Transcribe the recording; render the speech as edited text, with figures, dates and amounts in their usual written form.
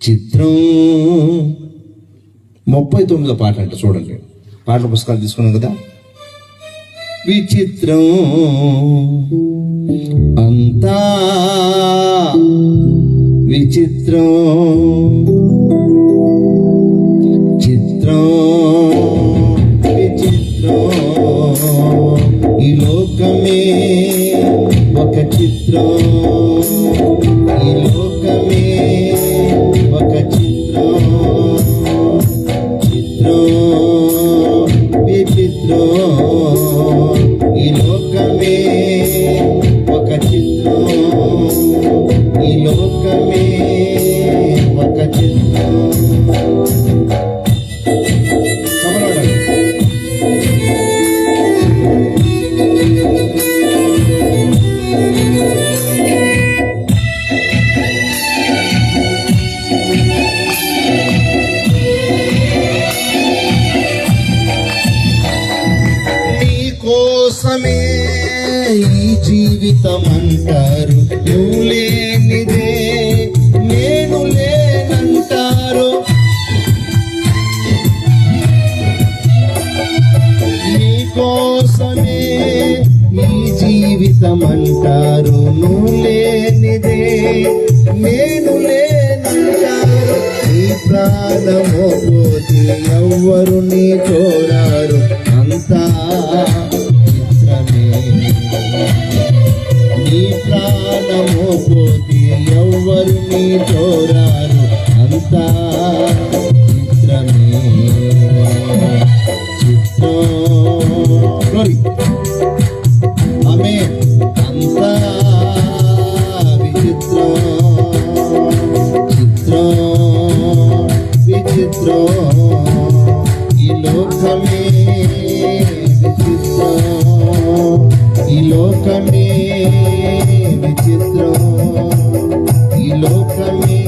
చిత్రం 39వ పాట అంట, చూడండి. పాటల పుస్తకాలు తీసుకున్నాం కదా. విచిత్రం అంతా విచిత్రం, చిత్రం విచిత్రం, ఈ లోకమే ఒక చిత్రం, ఈ లోకమే ఒక చిత్రం, చిత్రం విచిత్రం, ఈ లోకమే ఒక చిత్రం, ఈ లోకమే ఒక చిత్రం. కోసమే ఈ జీవితం అంటారు, నువ్వు లేనిదే నేను లేనంటారు. నీ కోసమే ఈ జీవితం అంటారు, నువ్వు లేనిదే నేను లేనంటారు. నీ ప్రాణము పోతే ఎవ్వరు నీ కోరారు, అంతా చిత్రమే. నీ ప్రాణము పోతే ఎవ్వరు నీ కోరారు, అంతా చిత్రమే. చిత్రం ఆమె అంతా విచిత్రం, చిత్రం విచిత్రం, ఈ లోకమే విచిత్రం, ఈ లోకమే విచిత్రం, ఈ లోకమే